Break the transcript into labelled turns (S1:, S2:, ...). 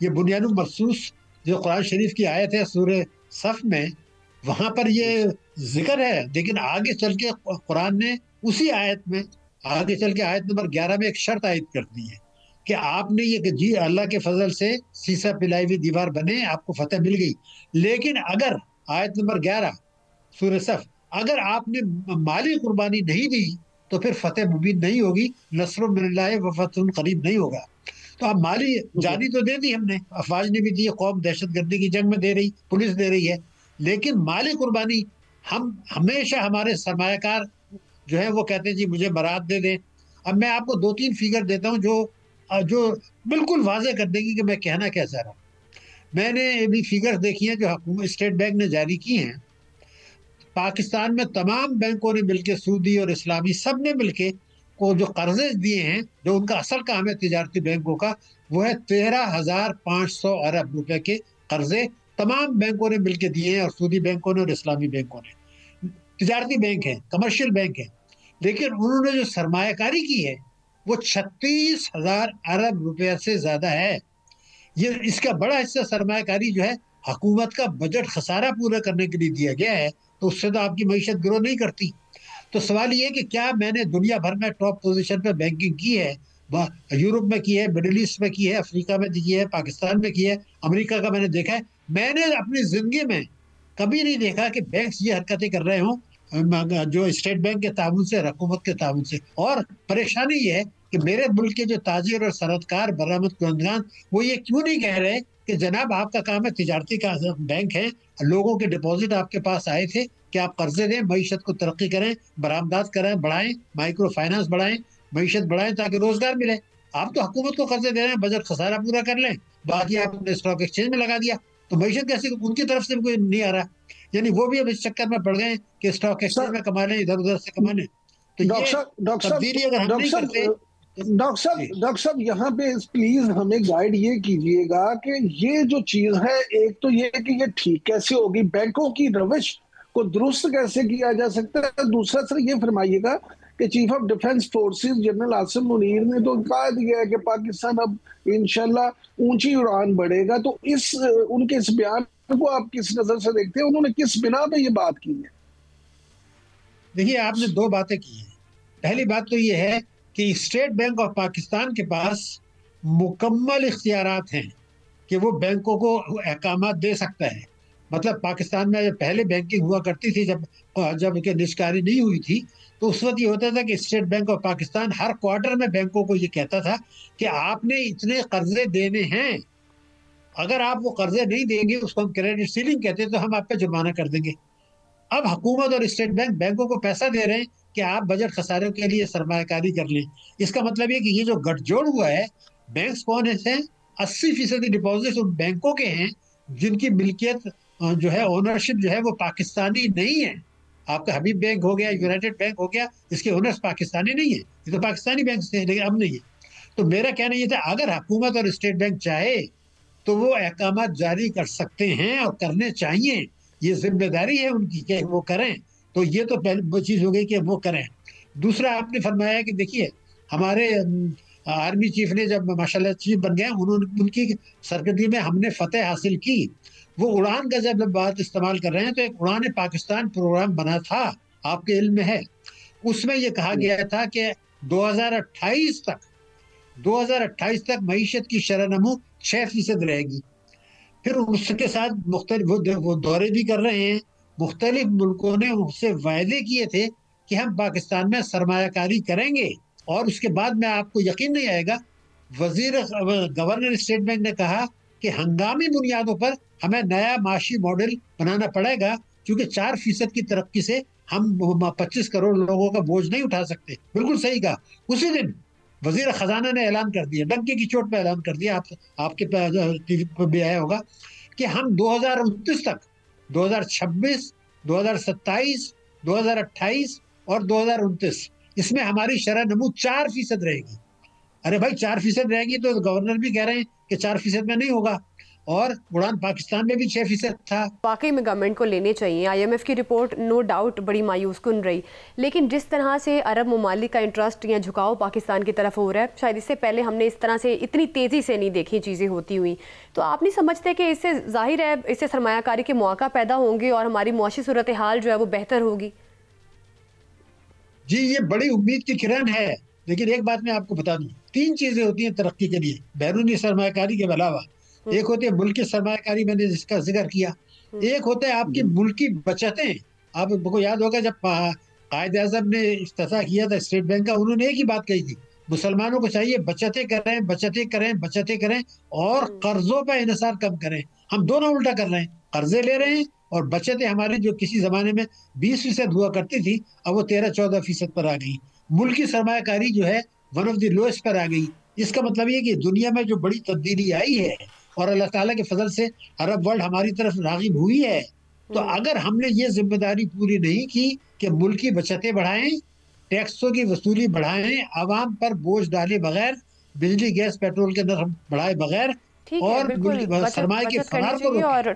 S1: یہ بنیان المرصوص جو قرآن شریف کی آیت ہے سورہ صف میں، وہاں پر یہ ذکر ہے، لیکن آگے چل کے قرآن نے اسی آیت میں آگے چل کے آیت نمبر 11 میں ایک شرط عائد کر دی ہے کہ آپ نے یہ کہ جی اللہ کے فضل سے سیسا پلائی ہوئی دیوار بنے، آپ کو فتح مل گئی، لیکن اگر آیت نمبر 11 سورہ صف، اگر آپ نے مالی قربانی نہیں دی تو پھر فتح مبین نہیں ہوگی، نصر من اللہ و فتح قریب نہیں ہوگا۔ تو اب مالی جانی تو دے دی ہم نے، افواج نے بھی دی، قوم دہشت گردی کی جنگ میں دے رہی، پولیس دے رہی ہے، لیکن مالی قربانی ہم ہمیشہ ہمارے سرمایہ کار جو ہے وہ کہتے ہیں جی مجھے برات دے دیں۔ اب میں آپ کو 2-3 فگر دیتا ہوں جو بالکل واضح کر دیں گی کہ میں کہنا کیا چاہ رہا ہوں۔ میں نے ابھی فگرز دیکھی ہیں جو حکومت اسٹیٹ بینک نے جاری کی ہیں، پاکستان میں تمام بینکوں نے مل کے، سعودی اور اسلامی سب نے مل کے کو جو قرضے دیے ہیں، جو ان کا اصل کام ہے تجارتی بینکوں کا، وہ ہے 13,500 ارب روپے کے قرضے تمام بینکوں نے مل کے دیے ہیں، اور سعودی بینکوں نے اور اسلامی بینکوں نے، تجارتی بینک ہیں، کمرشل بینک ہیں، لیکن انہوں نے جو سرمایہ کاری کی ہے وہ 36,000 ارب روپے سے زیادہ ہے۔ یہ اس کا بڑا حصہ سرمایہ کاری جو ہے حکومت کا بجٹ خسارہ پورا کرنے کے لیے دیا گیا ہے، تو اس سے تو آپ کی معیشت گرو نہیں کرتی۔ تو سوال یہ ہے کہ کیا میں نے دنیا بھر میں ٹاپ پوزیشن پہ بینکنگ کی ہے، یورپ میں کی ہے، مڈل ایسٹ میں کی ہے، افریقہ میں کی ہے، پاکستان میں کی ہے، امریکہ کا میں نے دیکھا ہے، میں نے اپنی زندگی میں کبھی نہیں دیکھا کہ بینکس یہ حرکتیں کر رہے ہوں جو اسٹیٹ بینک کے تعاون سے، حکومت کے تعاون سے۔ اور پریشانی یہ ہے کہ میرے ملک کے جو تاجر اور صنعتکار، برآمد کنندگان، وہ یہ کیوں نہیں کہہ رہے کہ جناب آپ کا کام ہے تجارتی کا بینک ہے، لوگوں کے ڈپازٹ آپ کے پاس آئے تھے کہ آپ قرضے دیں، معیشت کو ترقی کریں، برآمدات کریں، بڑھائیں، مائکرو فائنانس بڑھائیں، معیشت بڑھائیں تاکہ روزگار ملے۔ آپ تو حکومت کو قرضے دے رہے ہیں، بجٹ خسارہ پورا کر لیں، باقی آپ نے اسٹاک ایکسچینج میں لگا دیا، تو معیشت کیسے؟ ان کی طرف سے کوئی نہیں آ رہا، یعنی وہ بھی اب اس چکر میں پڑ گئے کہ اسٹاک ایکسچینج میں کما لیں، ادھر ادھر سے کما لیں۔ تو یہ تبدیلی اگر ہم نہیں کرتے۔
S2: ڈاکٹر صاحب یہاں پہ پلیز ہمیں گائیڈ یہ کیجئے گا کہ یہ جو چیز ہے، ایک تو یہ کہ یہ ٹھیک کیسے ہوگی، بینکوں کی روش کو درست کیسے کیا جا سکتا ہے، دوسرا سر یہ فرمائیے گا کہ chief of defence forces general Asim Munir نے تو کہا دیا ہے کہ پاکستان اب انشاءاللہ اونچی اڑان بڑھے گا، تو ان کے اس بیان کو آپ کس نظر سے دیکھتے ہیں؟ انہوں نے کس بنا پہ یہ بات کی ہے؟
S1: دیکھیے آپ نے 2 باتیں کی ہیں۔ پہلی بات تو یہ ہے کہ اسٹیٹ بینک آف پاکستان کے پاس مکمل اختیارات ہیں کہ وہ بینکوں کو احکامات دے سکتا ہے۔ مطلب پاکستان میں پہلے بینکنگ ہوا کرتی تھی، جب کہ نجکاری نہیں ہوئی تھی، تو اس وقت یہ ہوتا تھا کہ state bank of Pakistan Hare quarter میں بینکوں کو یہ کہتا تھا کہ آپ نے اتنے قرضے دینے ہیں، اگر آپ وہ قرضے نہیں دیں گے، اس کو ہم کریڈٹ سیلنگ کہتے ہیں، تو ہم آپ پہ جرمانہ کر دیں گے۔ اب حکومت اور اسٹیٹ بینک بینکوں کو پیسہ دے رہے ہیں کہ آپ بجٹ خساروں کے لیے سرمایہ کاری کر لیں۔ اس کا مطلب یہ کہ یہ جو گٹھ جوڑ ہوا ہے، بینکس کون ہیں؟ 80% ڈپازٹ ان بینکوں کے ہیں جن کی ملکیت جو ہے، اونرشپ جو ہے وہ پاکستانی نہیں ہے۔ آپ کا حبیب بینک ہو گیا، یونائٹڈ بینک ہو گیا، اس کے اونرس پاکستانی نہیں ہے، یہ تو پاکستانی بینکس تھے لیکن اب نہیں ہے۔ تو میرا کہنا یہ تھا اگر حکومت اور اسٹیٹ بینک چاہے تو وہ احکامات جاری کر سکتے ہیں اور کرنے چاہیے، یہ ذمہ داری ہے ان کی کہ وہ کریں۔ تو یہ تو پہلی چیز ہو گئی کہ وہ کریں۔ دوسرا آپ نے فرمایا کہ دیکھیے ہمارے آرمی چیف نے جب ماشاءاللہ چیف بن گئے، ان کی سرکردگی میں ہم نے فتح حاصل کی۔ وہ اڑان کا جب بات استعمال کر رہے ہیں تو ایک اڑان پاکستان پروگرام بنا تھا، آپ کے علم میں ہے، اس میں یہ کہا گیا تھا کہ 2028 تک معیشت کی شرح نمو 6% رہے گی۔ پھر اس کے ساتھ مختلف وہ دورے بھی کر رہے ہیں، مختلف ملکوں نے ان سے وعدے کیے تھے کہ ہم پاکستان میں سرمایہ کاری کریں گے، اور اس کے بعد میں آپ کو یقین نہیں آئے گا، گورنر اسٹیٹ بینک نے کہا کہ ہنگامی بنیادوں پر ہمیں نیا معاشی ماڈل بنانا پڑے گا، کیونکہ 4% کی ترقی سے ہم 25 کروڑ لوگوں کا بوجھ نہیں اٹھا سکتے۔ بالکل صحیح کہا۔ اسی دن وزیر خزانہ نے اعلان کر دیا، ڈنکے کی چوٹ پہ اعلان کر دیا، آپ کے ٹی وی پہ بھی آیا ہوگا، کہ ہم 2029 تک، 2026، 2027، 2028 اور 2029 اس میں ہماری شرح نمو 4% رہے گی۔ ارے بھائی 4% رہے گی تو گورنر بھی کہہ رہے ہیں کہ 4% میں نہیں ہوگا۔ اور اڑان پاکستان میں بھی 6% تھا۔
S3: واقعی میں گورنمنٹ کو لینے چاہیے۔ IMF کی رپورٹ نو ڈاؤٹ بڑی مایوس کن رہی، لیکن جس طرح سے عرب ممالک کا انٹرسٹ یا جھکاؤ پاکستان کی طرف ہو رہا ہے، شاید اس سے پہلے ہم نے اس طرح سے اتنی تیزی سے نہیں دیکھی چیزیں ہوتی ہوئی، تو آپ نہیں سمجھتے کہ اس سے ظاہر ہے اس سے سرمایہ کاری کے مواقع پیدا ہوں گے اور ہماری معاشی صورتحال جو ہے وہ بہتر ہوگی؟
S1: جی یہ بڑی امید کی کرن ہے، لیکن ایک بات میں آپ کو بتا دوں، 3 چیزیں ہوتی ہیں ترقی کے لیے بیرونی سرمایہ کاری کے علاوہ۔ ایک ہوتے ہیں ملکی سرمایہ کاری، میں نے جس کا ذکر کیا۔ ایک ہوتا ہے آپ کی ملکی بچتیں۔ آپ کو یاد ہوگا جب قائد اعظم نے افتتاح کیا تھا اسٹیٹ بینک کا، انہوں نے ایک ہی بات کہی تھی، مسلمانوں کو چاہیے بچتیں کریں بچتیں کریں بچتیں کریں اور قرضوں پہ انحصار کم کریں۔ ہم دونوں الٹا کر رہے ہیں، قرضے لے رہے ہیں اور بچتیں ہماری جو کسی زمانے میں 20% ہوا کرتی تھی اب وہ 13-14% پر آ گئی۔ ملکی سرمایہ کاری جو ہے ون آف دی لوئسٹ پر آ گئی۔ اس کا مطلب یہ کہ دنیا میں جو بڑی تبدیلی آئی ہے اور اللہ تعالیٰ کے فضل سے عرب ورلڈ ہماری طرف راغب ہوئی ہے، تو اگر ہم نے یہ ذمہ داری پوری نہیں کی کہ ملکی بچتیں بڑھائیں، ٹیکسوں کی وصولی بڑھائیں، عوام پر بوجھ ڈالے بغیر، بجلی گیس پیٹرول کے نرخ بڑھائے بغیر،
S3: ٹھیک ہے،
S1: اور
S3: بالکل
S1: سرمایہ کے
S3: بچت
S1: فرار
S3: کرنی
S1: کو
S3: چاہیے
S1: روکیں۔
S3: اور